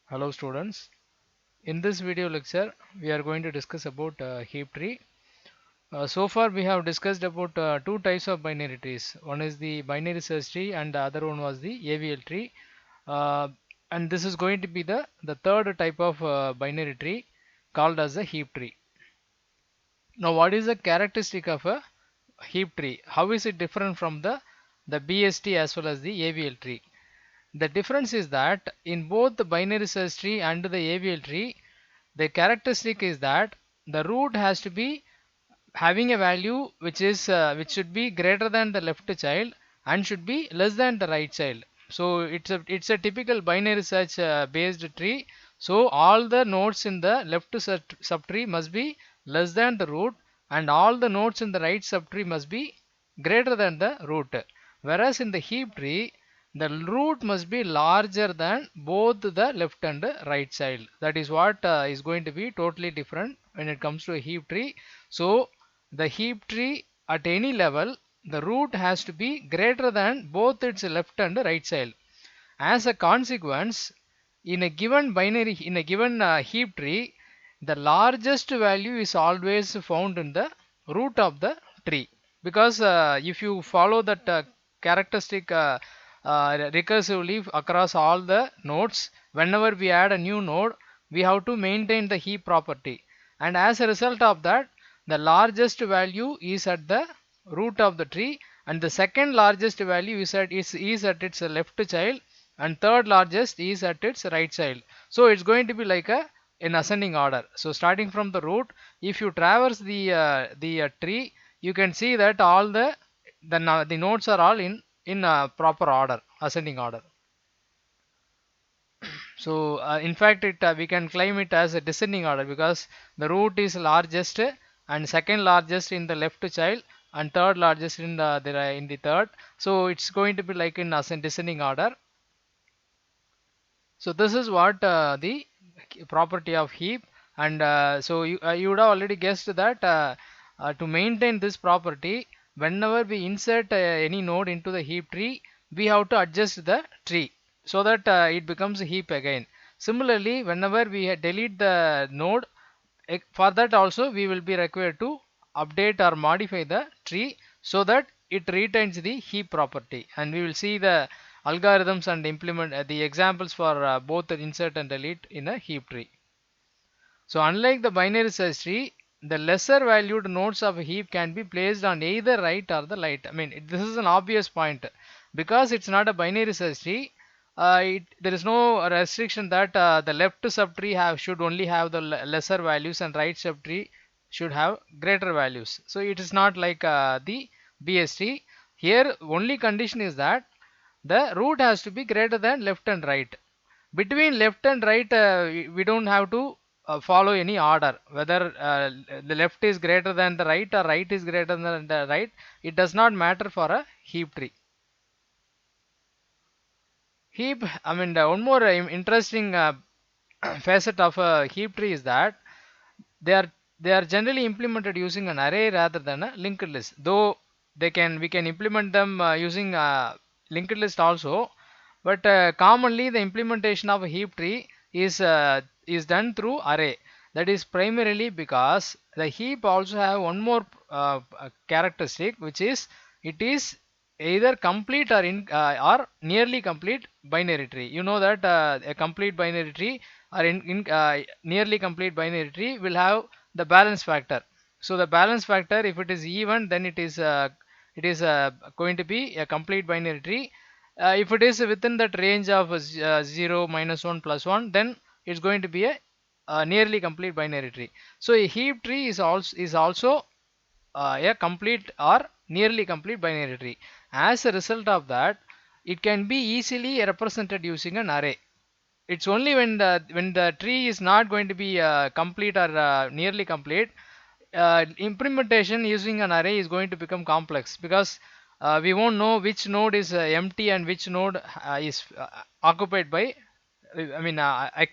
Hello students. In this video lecture we are going to discuss about heap tree. So far we have discussed about two types of binary trees. One is the binary search tree and the other one was the AVL tree. Uh, and this is going to be the third type of binary tree called as a heap tree. Now what is the characteristic of a heap tree? How is it different from the BST as well as the AVL tree? The difference is that in both the binary search tree and the AVL tree, the characteristic is that the root has to be having a value which should be greater than the left child and should be less than the right child. So it's a typical binary search based tree. So all the nodes in the left subtree must be less than the root, and all the nodes in the right subtree must be greater than the root. Whereas in the heap tree, the root must be larger than both the left and right child. That is what is going to be totally different when it comes to a heap tree. So the heap tree at any level, the root has to be greater than both its left and right child. As a consequence, in a given heap tree, the largest value is always found in the root of the tree, because if you follow that characteristic recursively across all the nodes, whenever we add a new node, we have to maintain the heap property, and as a result of that, the largest value is at the root of the tree, and the second largest value is at its left child, and third largest is at its right child. So it's going to be like a in ascending order. So starting from the root, if you traverse the tree, you can see that all the nodes are all in proper order, ascending order. So in fact it we can claim it as a descending order, because the root is largest and second largest in the left child and third largest in the third. So it's going to be like in descending order. So this is what the property of heap, and so you would have already guessed that to maintain this property, whenever we insert any node into the heap tree, we have to adjust the tree so that it becomes a heap again. Similarly, whenever we delete the node, for that also we will be required to update or modify the tree so that it retains the heap property, and we will see the algorithms and implement the examples for both the insert and delete in a heap tree. So unlike the binary search tree, the lesser valued nodes of a heap can be placed on either right or the right. I mean, this is an obvious point, because it's not a binary search tree. There is no restriction that the left subtree should only have the lesser values and right subtree should have greater values. So it is not like the BST. Here only condition is that the root has to be greater than left and right. Between left and right, we don't have to follow any order, whether the left is greater than the right or right is greater than the right. It does not matter for a heap tree. Heap, I mean, one more interesting facet of a heap tree is that they are they are generally implemented using an array rather than a linked list, though we can implement them using linked list also, but commonly the implementation of a heap tree is done through array. That is primarily because the heap also have one more characteristic, which is it is either complete or nearly complete binary tree. You know that a complete binary tree or nearly complete binary tree will have the balance factor. So the balance factor, if it is even, then it is going to be a complete binary tree. If it is within that range of 0, -1, +1, then it's going to be a nearly complete binary tree. So a heap tree is also a complete or nearly complete binary tree. As a result of that, it can be easily represented using an array. It's only when the tree is not going to be complete or nearly complete, implementation using an array is going to become complex, because we won't know which node is empty and which node is occupied by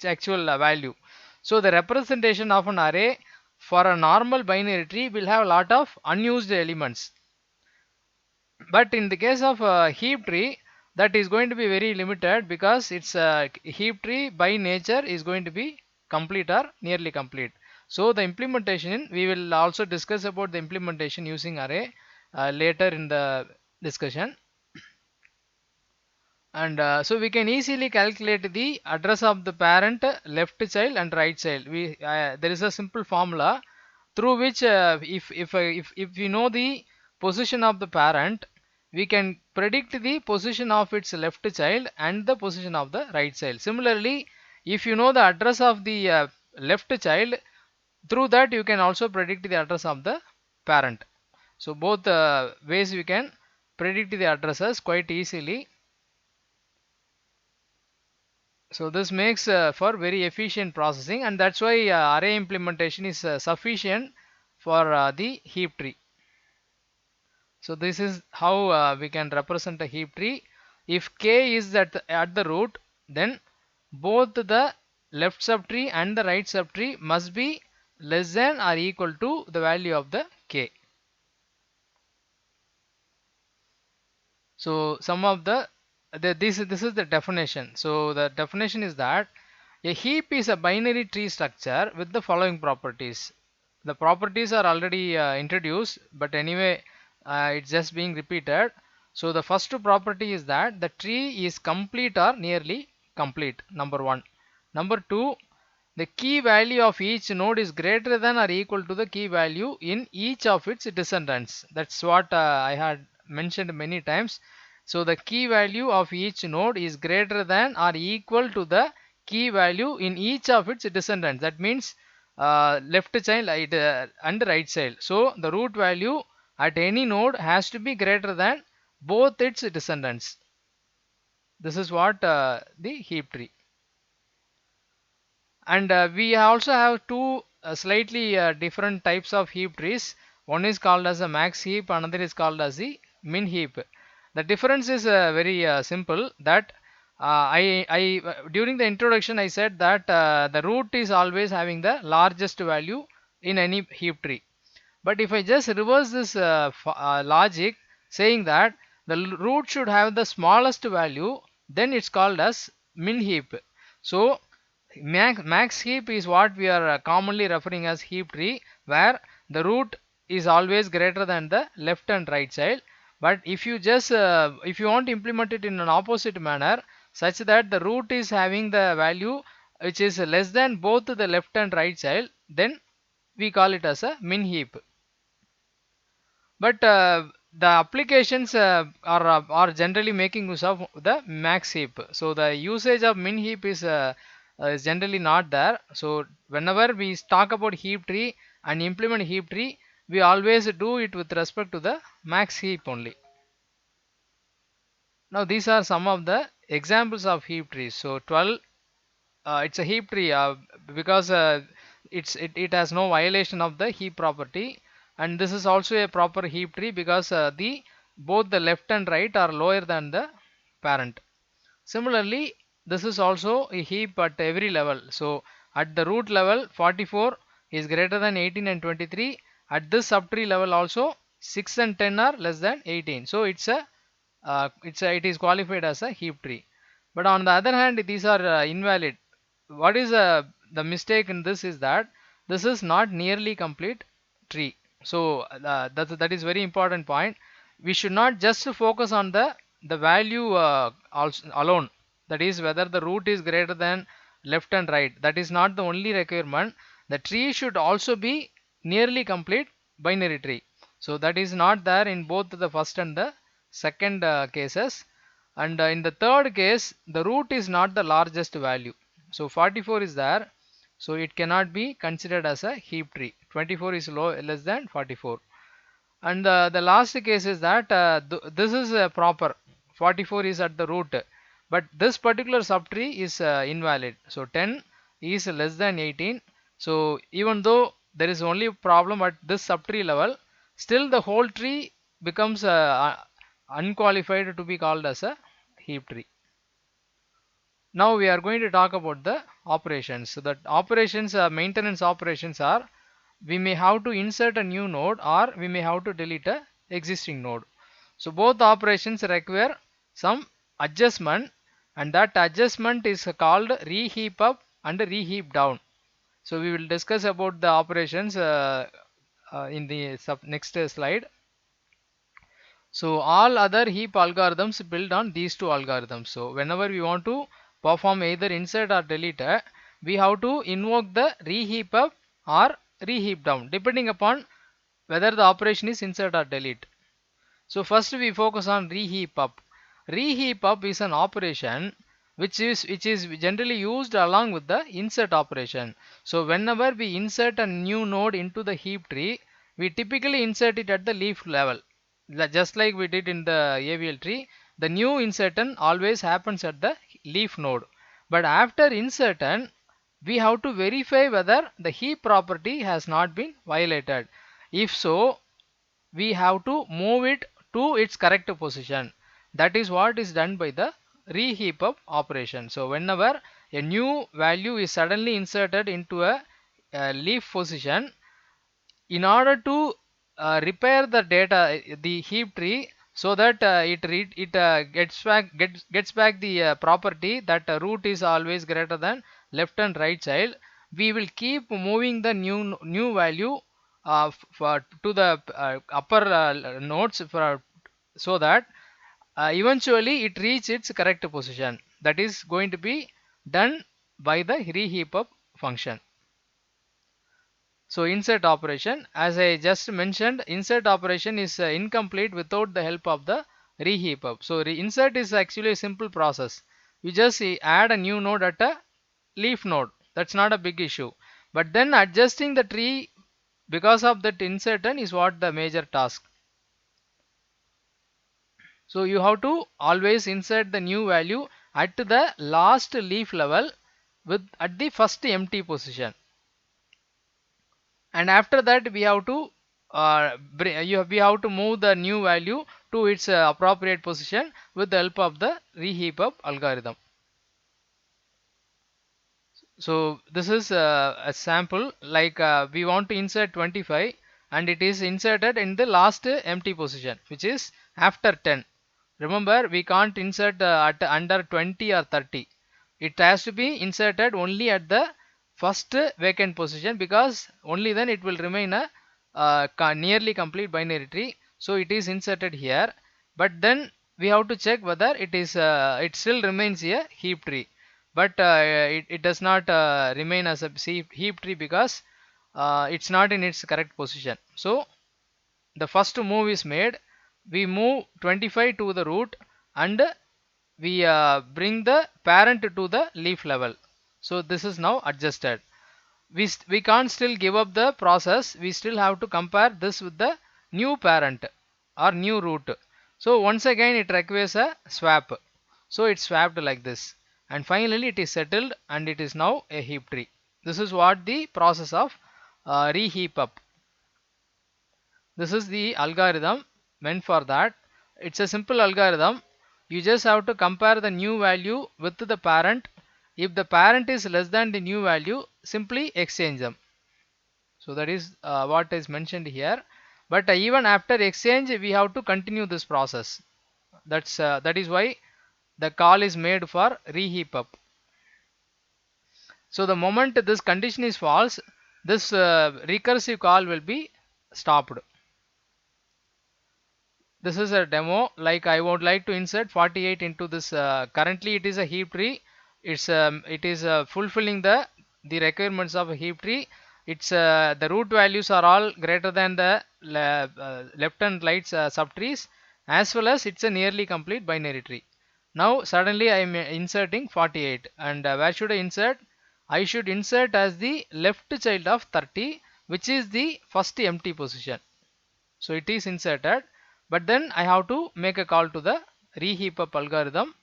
actual value. So the representation of an array for a normal binary tree will have a lot of unused elements, but in the case of a heap tree, that is going to be very limited, because its heap tree by nature is going to be complete or nearly complete. So the implementation, we will also discuss about the implementation using array later in the discussion. And so we can easily calculate the address of the parent, left child and right child. There is a simple formula through which if we know the position of the parent, we can predict the position of its left child and the position of the right child. Similarly, if you know the address of the left child, through that you can also predict the address of the parent. So both ways we can predict the addresses quite easily. So this makes for very efficient processing, and that's why array implementation is sufficient for the heap tree. So this is how we can represent a heap tree. If k is at the root, then both the left subtree and the right subtree must be less than or equal to the value of the k. So some of this is the definition. So the definition is that a heap is a binary tree structure with the following properties. The properties are already introduced, but anyway it's just being repeated. So the first property is that the tree is complete or nearly complete, number one. Number two, the key value of each node is greater than or equal to the key value in each of its descendants. That's what I had mentioned many times. So the key value of each node is greater than or equal to the key value in each of its descendants. That means left child and right child. So the root value at any node has to be greater than both its descendants. This is what the heap tree. And we also have two slightly different types of heap trees. One is called as a max heap, another is called as the min heap. The difference is very simple, that during the introduction I said that the root is always having the largest value in any heap tree. But if I just reverse this logic, saying that the root should have the smallest value, then it's called as min heap. So max heap is what we are commonly referring as heap tree, where the root is always greater than the left and right child. But if you just if you want to implement it in an opposite manner, such that the root is having the value which is less than both the left and right child, then we call it as a min heap. But the applications are generally making use of the max heap. So the usage of min heap is generally not there. So whenever we talk about heap tree and implement heap tree, we always do it with respect to the max heap only. Now these are some of the examples of heap trees. So 12, it's a heap tree because it has no violation of the heap property, and this is also a proper heap tree because the both the left and right are lower than the parent. Similarly, this is also a heap at every level. So at the root level, 44 is greater than 18 and 23. At this subtree level also, 6 and 10 are less than 18. So it is qualified as a heap tree. But on the other hand, these are invalid. What is the mistake in this is that this is not nearly complete tree. So that is very important point. We should not just focus on the value also alone, that is whether the root is greater than left and right. That is not the only requirement. The tree should also be nearly complete binary tree. So that is not there in both the first and the second cases. And in the third case, the root is not the largest value. So 44 is there, so it cannot be considered as a heap tree. 24 is less than 44. And the last case is that this is proper. 44 is at the root, but this particular subtree is invalid. So 10 is less than 18. So even though there is only a problem at this subtree level, still the whole tree becomes unqualified to be called as a heap tree. Now we are going to talk about the operations. So that operations, maintenance operations are, we may have to insert a new node or we may have to delete a existing node. So both operations require some adjustment, and that adjustment is called reheap up and reheap down. So we will discuss about the operations in the next slide. So all other heap algorithms build on these two algorithms. So whenever we want to perform either insert or delete, we have to invoke the reheap up or reheap down depending upon whether the operation is insert or delete. So first we focus on reheap up. Reheap up is an operation which is generally used along with the insert operation. So whenever we insert a new node into the heap tree, we typically insert it at the leaf level. Just like we did in the AVL tree, the new insertion always happens at the leaf node. But after insertion, we have to verify whether the heap property has not been violated. If so, we have to move it to its correct position. That is what is done by the reheap up operation. So whenever a new value is suddenly inserted into a leaf position, in order to repair the data, the heap tree, so that it gets back the property that root is always greater than left and right child, we will keep moving the new value to the upper nodes so that eventually it reach its correct position. That is going to be done by the reheap up function. So insert operation, as I just mentioned, insert operation is incomplete without the help of the reheap up. So insert is actually a simple process. You just add a new node at a leaf node. That's not a big issue. But then adjusting the tree because of that insertion is what the major task. So you have to always insert the new value at the last leaf level at the first empty position. And after that we have to we have to move the new value to its appropriate position with the help of the reheap up algorithm. So this is a sample, like we want to insert 25 and it is inserted in the last empty position, which is after 10. Remember, we can't insert at under 20 or 30. It has to be inserted only at the first vacant position, because only then it will remain a nearly complete binary tree. So it is inserted here, but then we have to check whether it still remains a heap tree, but it does not remain as a heap tree because it's not in its correct position. So the first move is made. We move 25 to the root and we bring the parent to the leaf level. So this is now adjusted. We can't still give up the process. We still have to compare this with the new parent or new root. So once again it requires a swap. So it's swapped like this, and finally it is settled and it is now a heap tree. This is what the process of reheap up. This is the algorithm meant for that. It's a simple algorithm. You just have to compare the new value with the parent. If the parent is less than the new value, simply exchange them. So that is what is mentioned here. But even after exchange, we have to continue this process. That is why the call is made for reheap up. So the moment this condition is false, this recursive call will be stopped. This is a demo. Like, I would like to insert 48 into this. Currently it is a heap tree. It is fulfilling the requirements of a heap tree. It's the root values are all greater than the left and right subtrees, as well as it's a nearly complete binary tree. Now suddenly I am inserting 48, and where should I insert? I should insert as the left child of 30, which is the first empty position. So it is inserted, but then I have to make a call to the reheap up algorithm.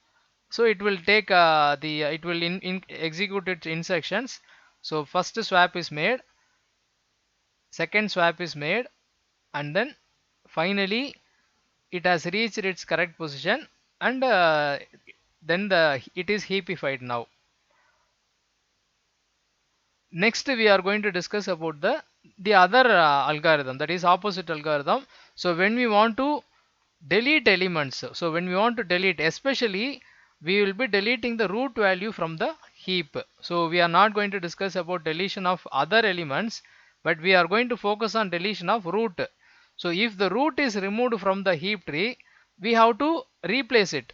So it will take it will execute its instructions. So first swap is made, second swap is made, and then finally it has reached its correct position, and then it is heapified now. Next we are going to discuss about the other algorithm, that is opposite algorithm. So when we want to delete elements, so when we want to delete, especially we will be deleting the root value from the heap. So we are not going to discuss about deletion of other elements, but we are going to focus on deletion of root. So if the root is removed from the heap tree, we have to replace it,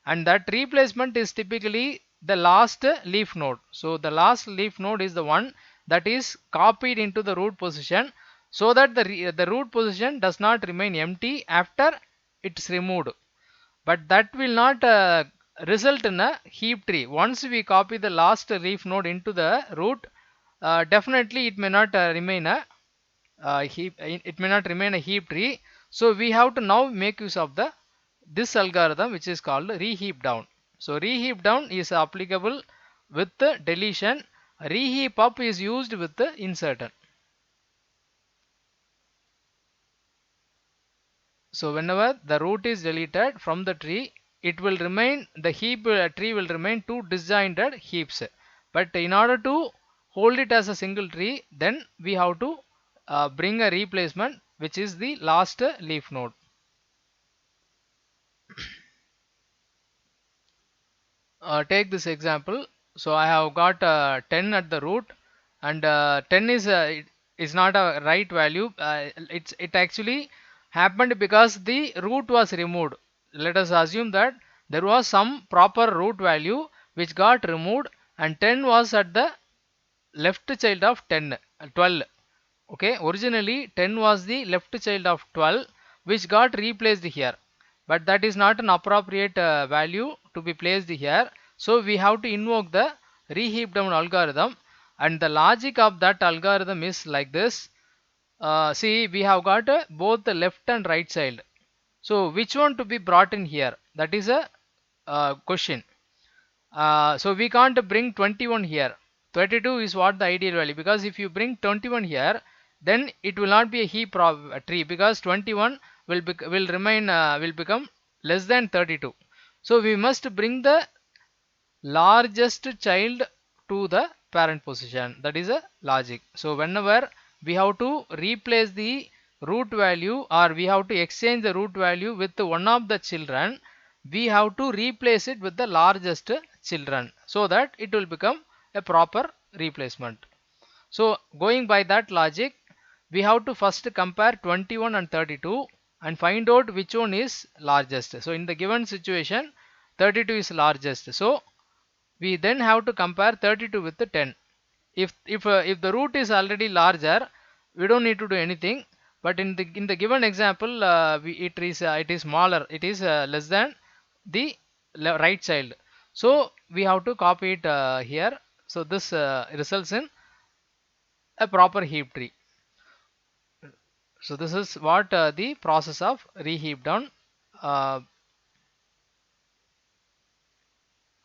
and that replacement is typically the last leaf node. So the last leaf node is the one that is copied into the root position, so that the root position does not remain empty after it's removed. But that will not result in a heap tree. Once we copy the last leaf node into the root, definitely it may not remain a heap, it may not remain a heap tree. So we have to now make use of the this algorithm, which is called reheap down. So reheap down is applicable with the deletion, reheap up is used with the insertion. So whenever the root is deleted from the tree, it will remain, the heap tree will remain two disjointed heaps. But in order to hold it as a single tree, then we have to bring a replacement, which is the last leaf node. Take this example. So I have got 10 at the root, and 10 is not a right value. It actually happened because the root was removed. Let us assume that there was some proper root value which got removed, and 10 was at the left child of 10, 12. Okay, originally 10 was the left child of 12, which got replaced here, but that is not an appropriate value to be placed here. So we have to invoke the reheap down algorithm, and the logic of that algorithm is like this. See, we have got both the left and right child. So which one to be brought in here? That is a question. So we can't bring 21 here. 32 is what the ideal value, because if you bring 21 here, then it will not be a heap tree, because 21 will remain will become less than 32. So we must bring the largest child to the parent position. That is a logic. So whenever we have to replace the root value, or we have to exchange the root value with one of the children, we have to replace it with the largest children, so that it will become a proper replacement. So going by that logic, we have to first compare 21 and 32 and find out which one is largest. So in the given situation, 32 is largest. So we then have to compare 32 with the 10. If the root is already larger, we don't need to do anything. But in the given example, it is smaller. It is less than the right child. So we have to copy it here. So this results in a proper heap tree. So this is what the process of reheap down. Uh,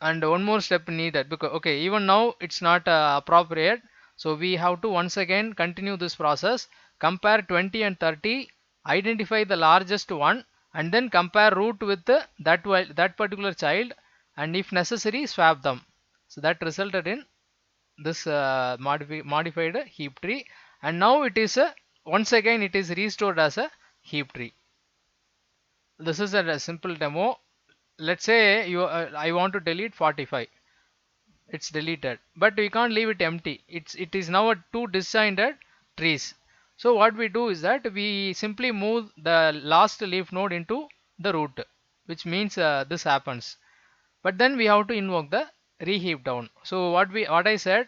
and one more step needed, because okay, even now it's not appropriate. So we have to once again continue this process, compare 20 and 30, identify the largest one, and then compare root with that particular child, and if necessary swap them. So that resulted in this modified heap tree, and now it is once again it is restored as a heap tree. This is a simple demo. Let's say I want to delete 45. It's deleted, but we can't leave it empty. It is now a two disjointed trees. So what we do is that we simply move the last leaf node into the root, which means this happens. But then we have to invoke the reheap down. So what I said,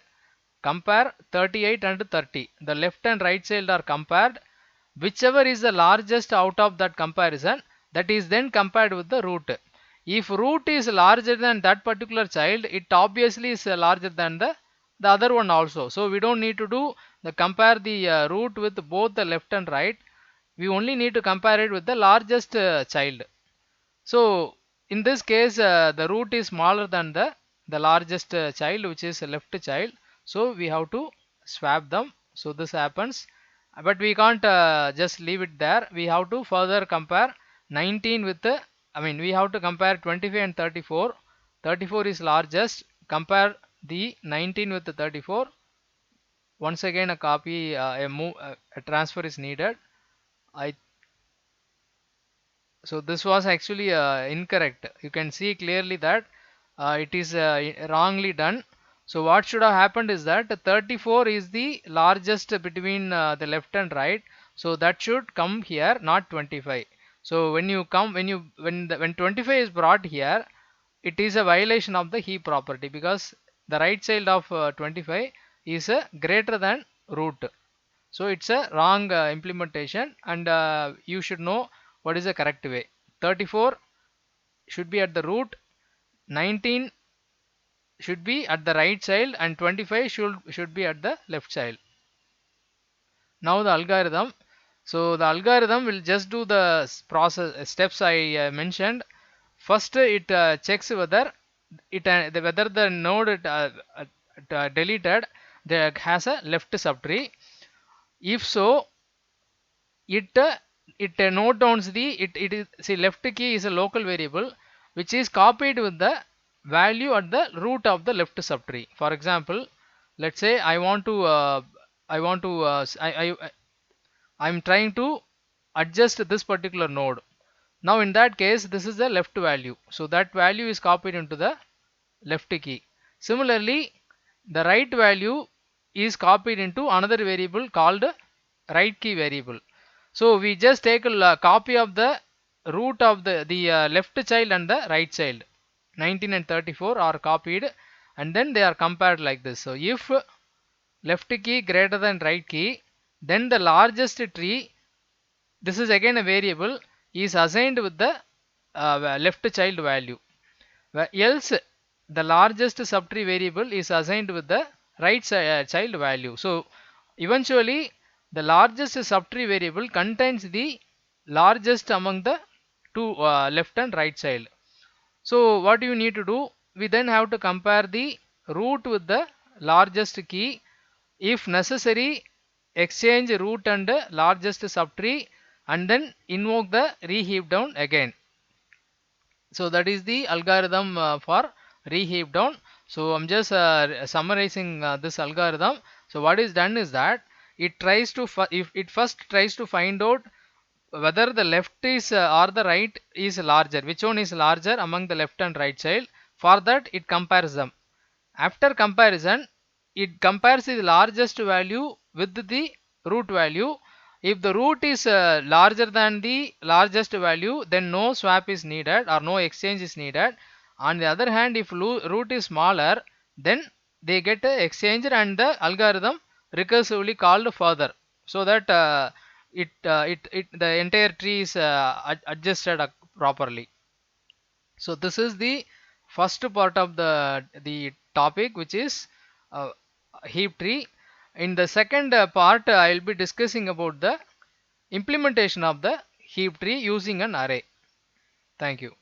compare 38 and 30. The left and right child are compared. Whichever is the largest out of that comparison, that is then compared with the root. If root is larger than that particular child, it obviously is larger than the other one also. So we don't need to do the compare the root with both the left and right. We only need to compare it with the largest child. So in this case, the root is smaller than the largest child, which is left child. So we have to swap them. So this happens, but we can't just leave it there. We have to further compare 19 with the, I mean, we have to compare 25 and 34. 34 is largest. Compare the 19 with the 34. Once again, a copy, a transfer is needed. I So this was actually incorrect. You can see clearly that it is wrongly done. So what should have happened is that 34 is the largest between the left and right, so that should come here, not 25. So when you come when 25 is brought here, it is a violation of the heap property, because the right side of 25 is greater than root. So it's a wrong implementation, and you should know what is the correct way. 34 should be at the root, 19 should be at the right side, and 25 should be at the left side. Now the algorithm. So the algorithm will just do the process steps I mentioned. First it checks whether whether the node deleted has a left subtree. If so, it note downs the it is, see, left key is a local variable which is copied with the value at the root of the left subtree. For example, let's say I want to I'm trying to adjust this particular node. Now in that case, this is the left value, so that value is copied into the left key. Similarly, the right value is copied into another variable called right key variable. So we just take a copy of the root of the left child and the right child. 19 and 34 are copied, and then they are compared like this. So if left key greater than right key, then the largest tree, this is again a variable, is assigned with the left child value. Else the largest subtree variable is assigned with the right child value. So eventually the largest subtree variable contains the largest among the two left and right child. So what you need to do, we then have to compare the root with the largest key. If necessary, exchange root and largest subtree, and then invoke the reheap down again. So that is the algorithm for reheap down. So I'm just summarizing this algorithm. So what is done is that it tries to if it first tries to find out whether the left is or the right is larger, which one is larger among the left and right child. For that it compares them. After comparison, it compares the largest value with the root value. If the root is larger than the largest value, then no swap is needed or no exchange is needed. On the other hand, if root is smaller, then they get exchanged and the algorithm recursively called further, so that the entire tree is adjusted properly. So this is the first part of the topic, which is heap tree. In the second part, I will be discussing about the implementation of the heap tree using an array. Thank you.